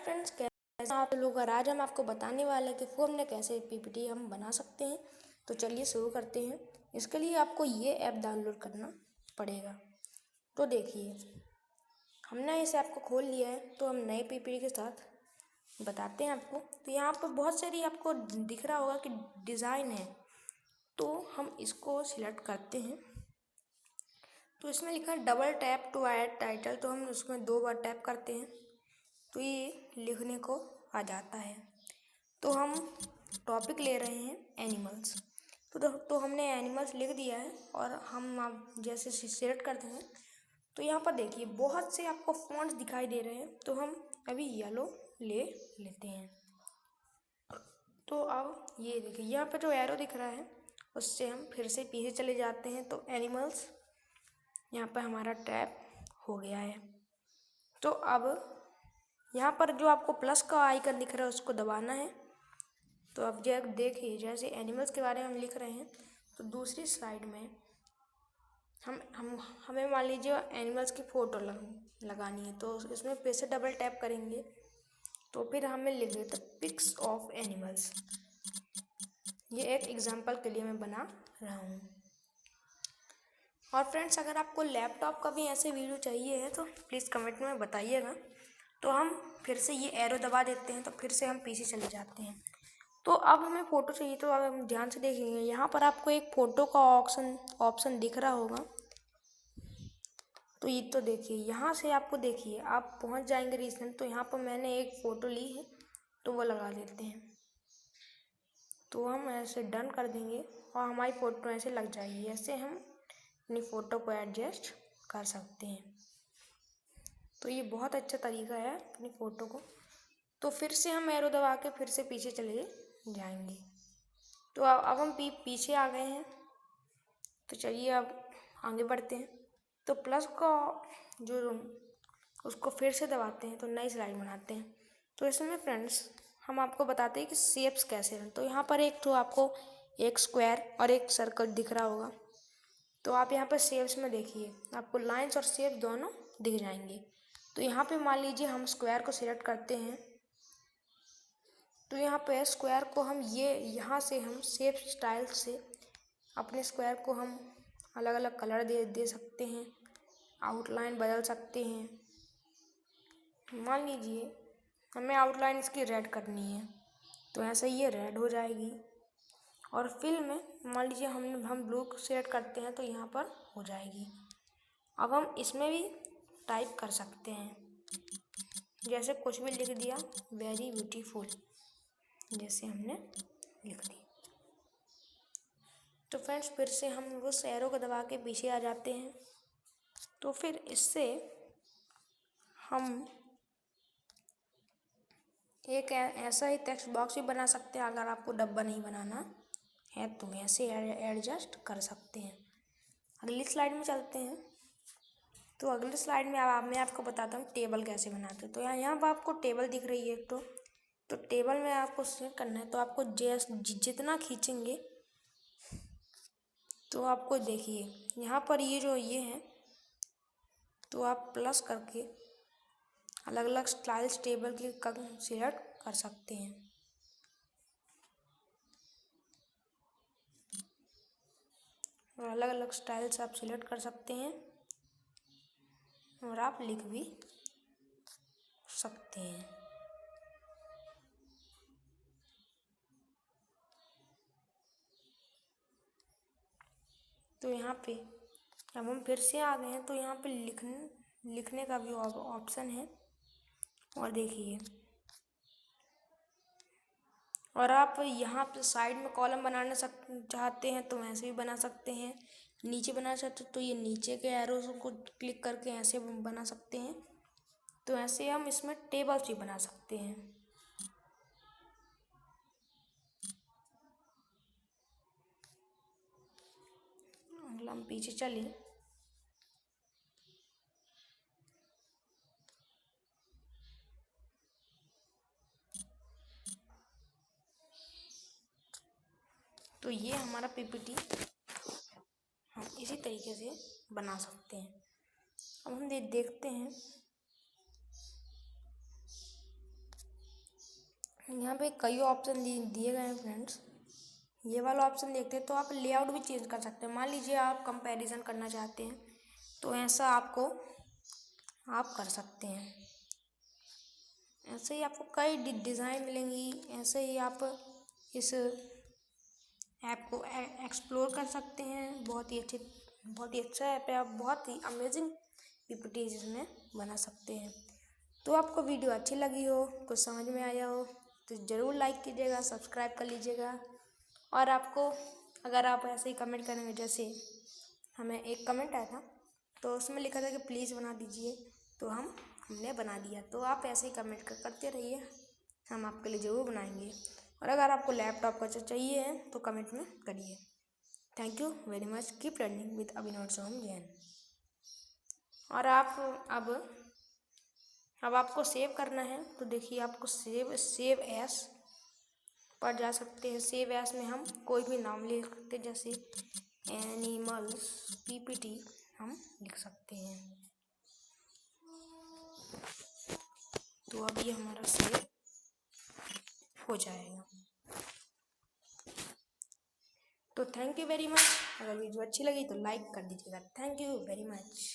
Friends, कैसे आप लोग। और आज हम आपको बताने वाले हैं कि फोन में कैसे पीपीटी हम बना सकते हैं। तो चलिए शुरू करते हैं। इसके लिए आपको ये ऐप डाउनलोड करना पड़ेगा। तो देखिए, हमने इस ऐप को खोल लिया है। तो हम नए पीपीटी के साथ बताते हैं आपको। तो यहाँ पर बहुत सारी आपको दिख रहा होगा कि डिज़ाइन है। तो हम इसको सिलेक्ट करते हैं। तो इसमें लिखा है double tap to add title. तो हम उसमें 2 बार टैप करते हैं तो ये लिखने को आ जाता है। तो हम टॉपिक ले रहे हैं एनिमल्स। तो हमने एनिमल्स लिख दिया है। और हम अब जैसे सिलेक्ट करते हैं तो यहाँ पर देखिए बहुत से आपको फॉन्ट्स दिखाई दे रहे हैं। तो हम अभी येलो ले लेते हैं। तो अब ये देखिए यहाँ पर जो एरो दिख रहा है उससे हम फिर से पीछे चले जाते हैं। तो एनिमल्स यहाँ पर हमारा टैप हो गया है। तो अब यहाँ पर जो आपको प्लस का आइकन दिख रहा है उसको दबाना है। तो अब जब देखिए जैसे एनिमल्स के बारे में हम लिख रहे हैं तो दूसरी स्लाइड में हमें मान लीजिए एनिमल्स की फ़ोटो लगानी है। तो इसमें फिर से डबल टैप करेंगे तो फिर हमें लिख देता पिक्स ऑफ एनिमल्स। ये एक एग्जांपल के लिए मैं बना रहा हूँ। और फ्रेंड्स, अगर आपको लैपटॉप का भी ऐसे वीडियो चाहिए है तो प्लीज़ कमेंट में बताइएगा। तो हम फिर से ये एरो दबा देते हैं। तो फिर से हम पीछे चले जाते हैं। तो अब हमें फ़ोटो चाहिए। तो अब हम ध्यान से देखेंगे, यहाँ पर आपको एक फ़ोटो का ऑप्शन दिख रहा होगा। तो ये तो देखिए यहाँ से आपको देखिए आप पहुँच जाएंगे रीजन। तो यहाँ पर मैंने एक फ़ोटो ली है तो वो लगा देते हैं। तो हम ऐसे डन कर देंगे और हमारी फ़ोटो ऐसे लग जाएगी। ऐसे हम अपनी फ़ोटो को एडजस्ट कर सकते हैं। तो ये बहुत अच्छा तरीका है अपनी फ़ोटो को। तो फिर से हम एरो दबा के फिर से पीछे चले जाएंगे। तो अब हम पीछे आ गए हैं। तो चलिए अब आगे बढ़ते हैं। तो प्लस का जो उसको फिर से दबाते हैं तो नई स्लाइड बनाते हैं। तो इसमें फ्रेंड्स हम आपको बताते हैं कि शेप्स कैसे हैं। तो यहाँ पर एक तो आपको एक स्क्वायर और एक सर्कल दिख रहा होगा। तो आप यहाँ पर शेप्स में देखिए आपको लाइंस और शेप दोनों दिख जाएंगे। तो यहाँ पे मान लीजिए हम स्क्वायर को सिलेक्ट करते हैं। तो यहाँ पे स्क्वायर को हम यहाँ से हम शेप स्टाइल से अपने स्क्वायर को हम अलग अलग कलर दे सकते हैं, आउटलाइन बदल सकते हैं। मान लीजिए हमें आउटलाइन इसकी रेड करनी है तो ऐसे ये रेड हो जाएगी। और फिल में मान लीजिए हम ब्लू सेलेक्ट करते हैं तो यहाँ पर हो जाएगी। अब हम इसमें भी टाइप कर सकते हैं, जैसे कुछ भी लिख दिया, वेरी ब्यूटीफुल जैसे हमने लिख दी। तो फ्रेंड्स फिर से हम उस एरो को दबा के पीछे आ जाते हैं। तो फिर इससे हम एक ऐसा ही टेक्स्ट बॉक्स भी बना सकते हैं। अगर आपको डब्बा नहीं बनाना है तो ऐसे एडजस्ट कर सकते हैं। अगली स्लाइड में चलते हैं। तो अगली स्लाइड में मैं आपको बताता हूँ टेबल कैसे बनाते हैं। तो यहाँ पर आपको टेबल दिख रही है एक तो टेबल में आपको सेलेक्ट करना है। तो आपको जितना खींचेंगे तो आपको देखिए यहाँ पर ये है। तो आप प्लस करके अलग अलग स्टाइल्स टेबल के सिलेक्ट कर सकते हैं। और अलग अलग स्टाइल्स आप सिलेक्ट कर सकते हैं और आप लिख भी सकते हैं। तो यहाँ पे अब हम फिर से आ गए हैं। तो यहाँ पे लिखने का भी ऑप्शन है। और देखिए, और आप यहाँ पे साइड में कॉलम बनाना चाहते हैं तो ऐसे भी बना सकते हैं। नीचे बनाना चाहते हो तो ये नीचे के एरोज को क्लिक करके ऐसे बना सकते हैं। तो ऐसे हम इसमें टेबल्स भी बना सकते हैं। हम पीछे चले तो ये हमारा पीपीटी हम इसी तरीके से बना सकते हैं। अब हम देखते हैं। यहाँ पे कई ऑप्शन दिए गए हैं फ्रेंड्स। ये वाला ऑप्शन देखते हैं तो आप लेआउट भी चेंज कर सकते हैं। मान लीजिए आप कंपैरिजन करना चाहते हैं तो ऐसा आप कर सकते हैं। ऐसे ही आपको कई डिज़ाइन मिलेंगी। ऐसे ही आप इस ऐप को एक्सप्लोर कर सकते हैं। बहुत ही अच्छा ऐप है। आप बहुत ही अमेजिंग पीपीटीज इसमें बना सकते हैं। तो आपको वीडियो अच्छी लगी हो, कुछ समझ में आया हो तो ज़रूर लाइक कीजिएगा, सब्सक्राइब कर लीजिएगा। और आपको अगर आप ऐसे ही कमेंट करेंगे, जैसे हमें एक कमेंट आया था तो उसमें लिखा था कि प्लीज़ बना दीजिए, तो हमने बना दिया। तो आप ऐसे ही कमेंट करते रहिए, हम आपके लिए ज़रूर बनाएंगे। और अगर आपको लैपटॉप का चाहिए है तो कमेंट में करिए। Thank you very much. Keep learning with Abhinav Soham Jain. और आप अब आपको सेव करना है तो देखिए, आपको सेव एस पर जा सकते हैं। सेव एस में हम कोई भी नाम लिख सकते हैं, जैसे एनिमल्स पीपीटी हम लिख सकते हैं। तो अब ये हमारा सेव हो जाएगा। तो थैंक यू वेरी मच। अगर वीडियो अच्छी लगी तो लाइक कर दीजिएगा। Thank you very much.